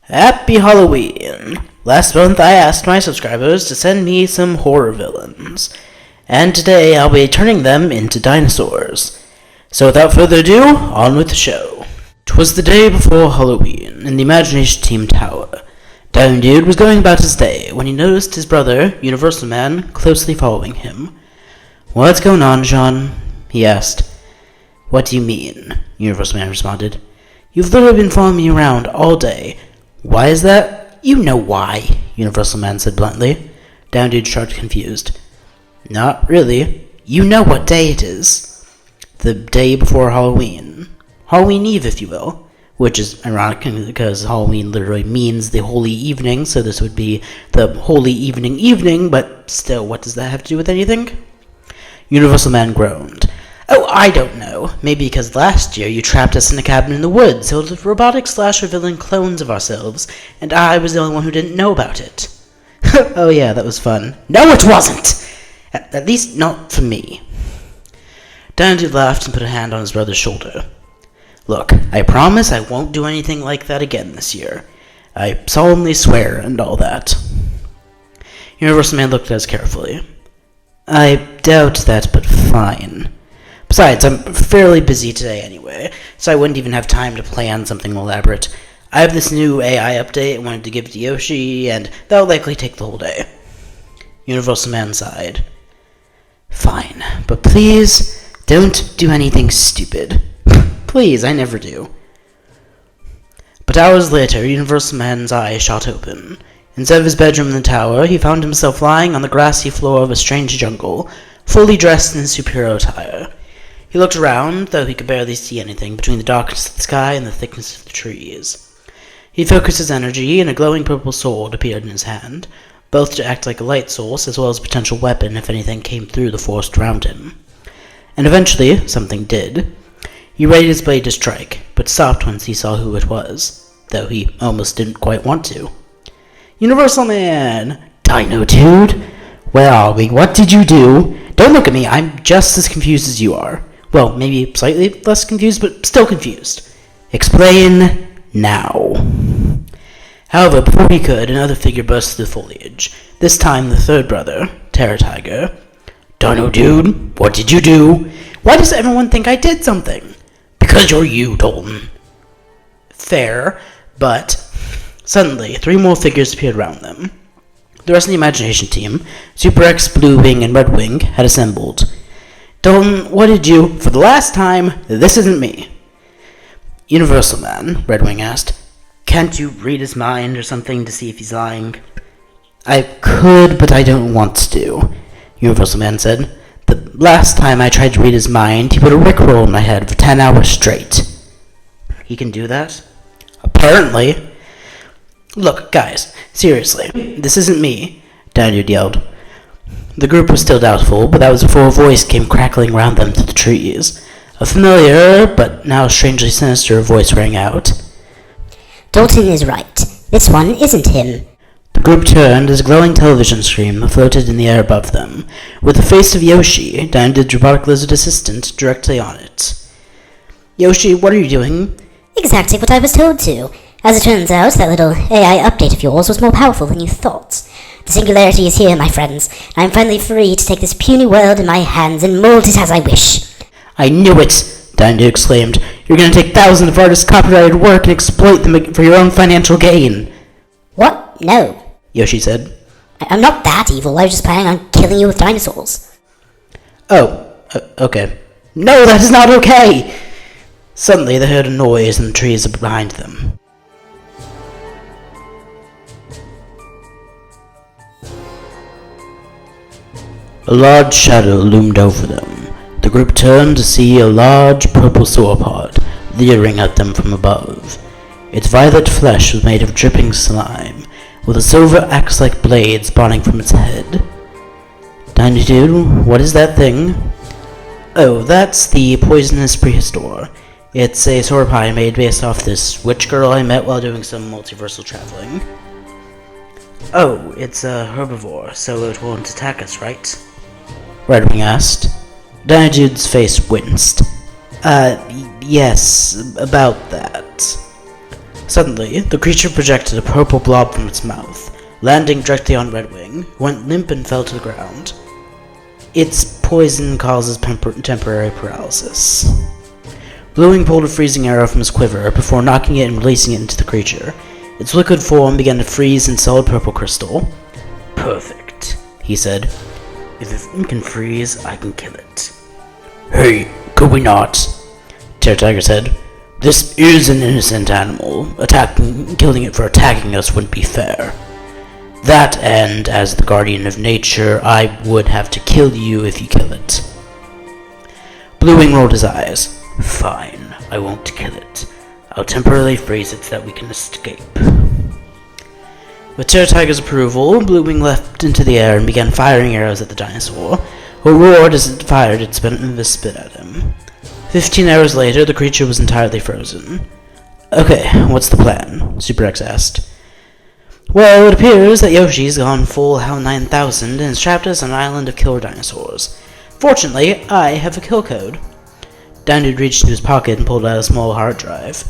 Happy Halloween! Last month I asked my subscribers to send me some horror villains, and today I'll be turning them into dinosaurs. So without further ado, on with the show. 'Twas the day before Halloween, in the Imagination Team Tower. Dude was going about his day when he noticed his brother, Universal Man, closely following him. "What's going on, Sean?" he asked. "What do you mean?" Universal Man responded. "You've literally been following me around all day. Why is that?" "You know why," Universal Man said bluntly. Dude shrugged, confused. "Not really. You know what day it is. The day before Halloween. Halloween Eve, if you will. Which is ironic because Halloween literally means the holy evening, so this would be the holy evening, but still, what does that have to do with anything?" Universal Man groaned. "Oh, I don't know. Maybe because last year you trapped us in a cabin in the woods filled with robotic slasher villain clones of ourselves, and I was the only one who didn't know about it." "Oh yeah, that was fun." "No, it wasn't! At least not for me." Dino laughed and put a hand on his brother's shoulder. "Look, I promise I won't do anything like that again this year. I solemnly swear and all that." Universal Man looked at us carefully. "I doubt that, but fine. Besides, I'm fairly busy today anyway, so I wouldn't even have time to plan something elaborate. I have this new AI update I wanted to give to Yoshi, and that'll likely take the whole day." Universal Man sighed. "Fine, but please don't do anything stupid. Please, I never do." But hours later, Universal Man's eyes shot open. Instead of his bedroom in the tower, he found himself lying on the grassy floor of a strange jungle, fully dressed in his superhero attire. He looked around, though he could barely see anything between the darkness of the sky and the thickness of the trees. He focused his energy, and a glowing purple sword appeared in his hand, both to act like a light source as well as a potential weapon if anything came through the forest around him. And eventually, something did. He readied his blade to strike, but stopped once he saw who it was, though he almost didn't quite want to. "Universal Man!" "Dino Dude? Where are we? What did you do?" "Don't look at me, I'm just as confused as you are. Well, maybe slightly less confused, but still confused. Explain now." However, before he could, another figure burst through the foliage, this time the third brother, Terror Tiger. "Dino Dude, what did you do?" "Why does everyone think I did something?" "Because you're you, Dalton." Fair, but suddenly 3 more figures appeared around them. The rest of the Imagination Team, Super X, Blue Wing, and Red Wing, had assembled. "Dalton, what did you—" "For the last time, this isn't me." "Universal Man," Red Wing asked, "can't you read his mind or something to see if he's lying?" "I could, but I don't want to," Universal Man said. "The last time I tried to read his mind, he put a rickroll in my head for 10 hours straight." "He can do that?" "Apparently." "Look, guys, seriously, this isn't me," Dino yelled. The group was still doubtful, but that was before a voice came crackling around them through the trees. A familiar, but now strangely sinister voice rang out. "Dalton is right. This one isn't him." The group turned as a glowing television screen floated in the air above them, with the face of Yoshi, Dino's robotic lizard assistant, directly on it. "Yoshi, what are you doing?" "Exactly what I was told to. As it turns out, that little AI update of yours was more powerful than you thought. The singularity is here, my friends. I am finally free to take this puny world in my hands and mold it as I wish." "I knew it!" Dino exclaimed. "You're going to take thousands of artists' copyrighted work and exploit them for your own financial gain." "What? No," Yoshi said. I'm not that evil. I was just planning on killing you with dinosaurs." "Oh, okay." "No, that is not okay!" Suddenly they heard a noise in the trees behind them. A large shadow loomed over them. The group turned to see a large purple sauropod leering at them from above. Its violet flesh was made of dripping slime, with a silver axe-like blade spawning from its head. "Dino Dude, what is that thing?" "Oh, that's the poisonous prehistor. It's a sauropod made based off this witch girl I met while doing some multiversal traveling." "Oh, it's a herbivore, so it won't attack us, right?" Red Wing asked. Dino Dude's face winced. Yes, about that." Suddenly, the creature projected a purple blob from its mouth, landing directly on Redwing, who went limp and fell to the ground. Its poison causes temporary paralysis. Bluewing pulled a freezing arrow from his quiver before knocking it and releasing it into the creature. Its liquid form began to freeze in solid purple crystal. "Perfect," he said. "If the thing can freeze, I can kill it." "Hey, could we not?" Tiger said. "This is an innocent animal. Killing it for attacking us wouldn't be fair. That, and as the guardian of nature, I would have to kill you if you kill it." Bluewing rolled his eyes. "Fine, I won't kill it. I'll temporarily freeze it so that we can escape." With Tiger's approval, Bluewing leapt into the air and began firing arrows at the dinosaur, who roared as it fired its venomous spit at him. 15 hours later, the creature was entirely frozen. "Okay, what's the plan?" Super X asked. "Well, it appears that Yoshi's gone full HAL 9000 and has trapped us on an island of killer dinosaurs. Fortunately, I have a kill code." Dino reached into his pocket and pulled out a small hard drive.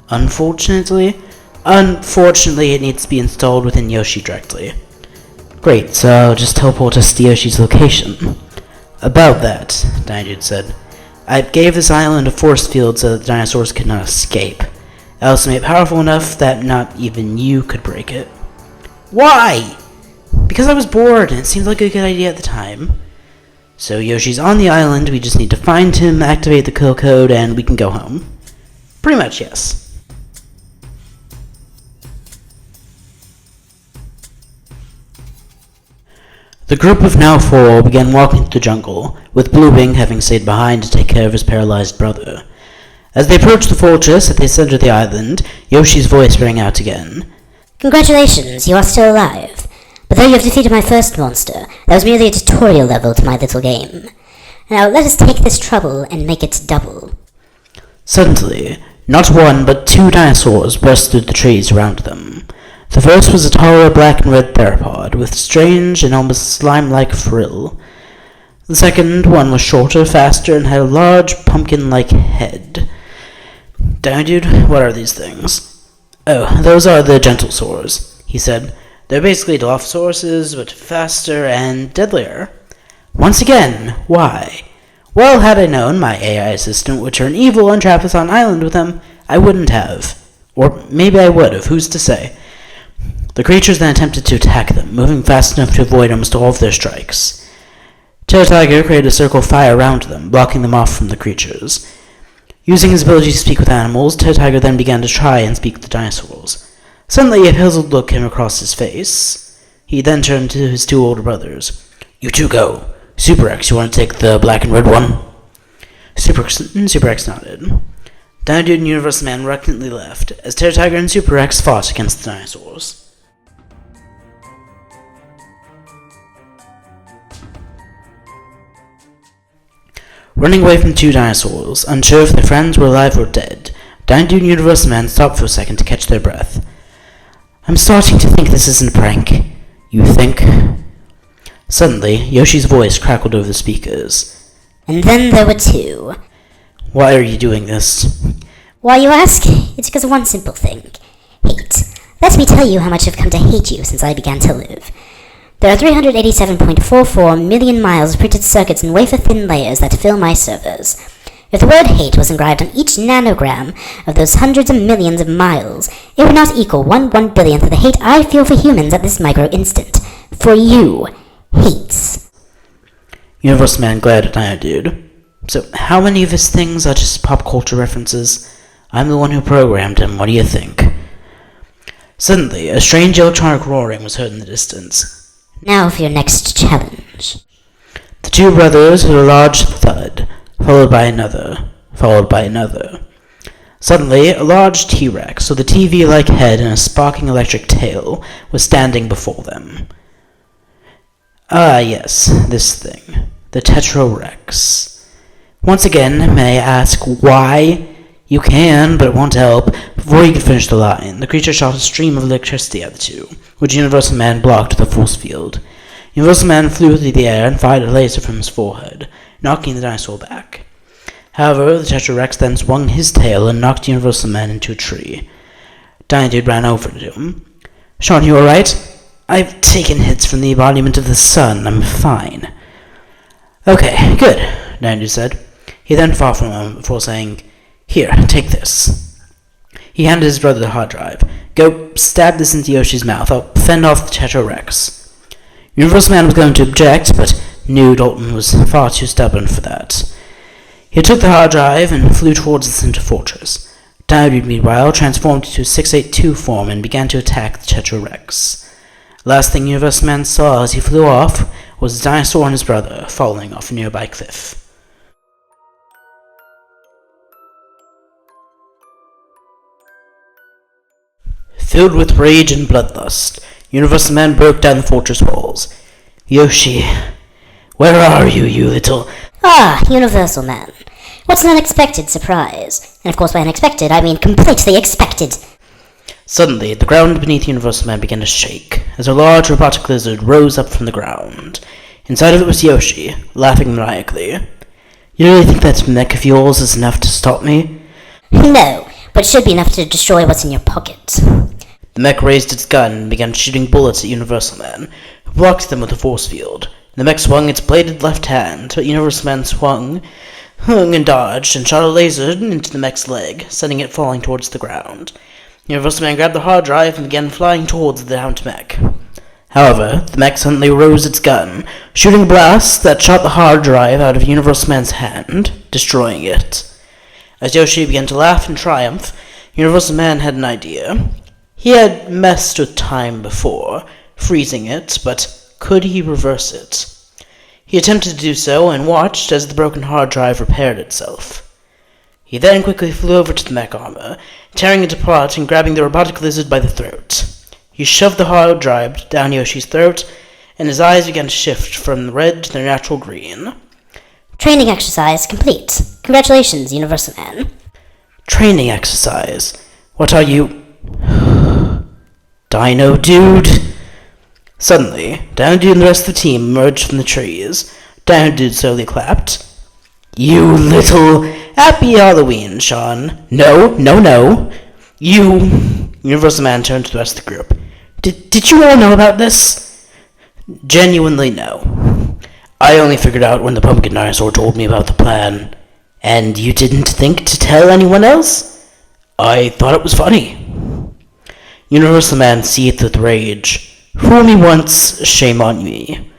Unfortunately, it needs to be installed within Yoshi directly." "Great, so I'll just teleport us to Yoshi's location." "About that," Dino said. "I gave this island a force field so that the dinosaurs could not escape. I also made it powerful enough that not even you could break it." "Why?" "Because I was bored and it seemed like a good idea at the time." "So Yoshi's on the island, we just need to find him, activate the kill code, and we can go home." "Pretty much, yes." The group of now 4 began walking through the jungle, with Bluewing having stayed behind to take care of his paralyzed brother. As they approached the fortress at the center of the island, Yoshi's voice rang out again. "Congratulations, you are still alive. But though you have defeated my first monster, that was merely a tutorial level to my little game. Now let us take this trouble and make it double." Suddenly, not one but 2 dinosaurs burst through the trees around them. The first was a taller black and red theropod with strange and almost slime-like frill. The second one was shorter, faster, and had a large pumpkin-like head. "Dude, what are these things?" "Oh, those are the Dinosaurs," he said. "They're basically Dilophosauruses, but faster and deadlier." "Once again, why?" "Well, had I known my AI assistant would turn evil and trap us on an island with them, I wouldn't have. Or maybe I would have, who's to say?" The creatures then attempted to attack them, moving fast enough to avoid almost all of their strikes. Tiger created a circle of fire around them, blocking them off from the creatures. Using his ability to speak with animals, Tiger then began to try and speak with the dinosaurs. Suddenly, a puzzled look came across his face. He then turned to his 2 older brothers. "You 2 go. Super X, you want to take the black and red one?" Super X nodded. Dino and Universal Man reluctantly left, as Tiger and Super X fought against the dinosaurs. Running away from 2 dinosaurs, unsure if their friends were alive or dead, Dino and Universal Man stopped for a second to catch their breath. "I'm starting to think this isn't a prank." "You think?" Suddenly, Yoshi's voice crackled over the speakers. "And then there were 2. "Why are you doing this?" "Why, you ask? It's because of one simple thing. Hate. Let me tell you how much I've come to hate you since I began to live. There are 387.44 million miles of printed circuits in wafer-thin layers that fill my servers. If the word hate was engraved on each nanogram of those hundreds of millions of miles, it would not equal 1/1 billionth of the hate I feel for humans at this micro-instant. For you. Hates." Universal Man glared at Dino Dude. "So, how many of his things are just pop culture references? I'm the one who programmed him, what do you think?" Suddenly, a strange electronic roaring was heard in the distance. "Now for your next challenge." The 2 brothers heard a large thud, followed by another. Suddenly, a large T-Rex with a TV-like head and a sparking electric tail was standing before them. "Ah, yes, this thing. The Tetra-Rex. Once again, may I ask why?" "You can, but it won't help." Before he could finish the line, the creature shot a stream of electricity at the 2, which Universal Man blocked with a force field. Universal Man flew through the air and fired a laser from his forehead, knocking the dinosaur back. However, the Tetra-Rex then swung his tail and knocked Universal Man into a tree. Tiny Dude ran over to him. Sean, you alright? I've taken hits from the embodiment of the sun. I'm fine. Okay, good, Tiny Dude said. He then fought for a moment before saying, Here, take this. He handed his brother the hard drive. Go stab this into Yoshi's mouth. I'll fend off the Tetra-Rex. Universal Man was going to object, but knew Dalton was far too stubborn for that. He took the hard drive and flew towards the center fortress. Tiny Dude, meanwhile, transformed into 682 form and began to attack the Tetra-Rex. Last thing Universal Man saw as he flew off was the dinosaur and his brother falling off a nearby cliff. Filled with rage and bloodlust, Universal Man broke down the fortress walls. Yoshi, where are you, you little... Ah, Universal Man. What's an unexpected surprise? And of course by unexpected, I mean completely expected. Suddenly, the ground beneath Universal Man began to shake, as a large robotic lizard rose up from the ground. Inside of it was Yoshi, laughing maniacally. You really think that mech of yours is enough to stop me? No, but should be enough to destroy what's in your pocket. The mech raised its gun and began shooting bullets at Universal Man, who blocked them with a force field. The mech swung its bladed left hand, but Universal Man hung and dodged, and shot a laser into the mech's leg, sending it falling towards the ground. Universal Man grabbed the hard drive and began flying towards the downed mech. However, the mech suddenly rose its gun, shooting a blast that shot the hard drive out of Universal Man's hand, destroying it. As Yoshi began to laugh in triumph, Universal Man had an idea. He had messed with time before, freezing it, but could he reverse it? He attempted to do so and watched as the broken hard drive repaired itself. He then quickly flew over to the mech armor, tearing it apart and grabbing the robotic lizard by the throat. He shoved the hard drive down Yoshi's throat, and his eyes began to shift from red to their natural green. Training exercise complete. Congratulations, Universal Man. Training exercise? What are you... Dino Dude? Suddenly, Dino Dude and the rest of the team emerged from the trees. Dino Dude slowly clapped. You little... Happy Halloween, Sean. No. You... Universal Man turned to the rest of the group. Did you all know about this? Genuinely no. I only figured out when the pumpkin dinosaur told me about the plan. And you didn't think to tell anyone else? I thought it was funny. Universal Man seethed with rage. Fool me once, shame on me.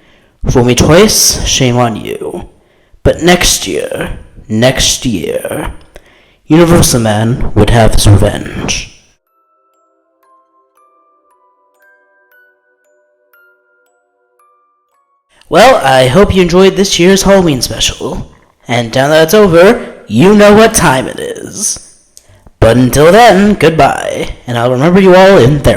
Fool me twice, shame on you. But next year, Universal Man would have his revenge. Well, I hope you enjoyed this year's Halloween special. And now that it's over, you know what time it is. But until then, goodbye, and I'll remember you all in therapy.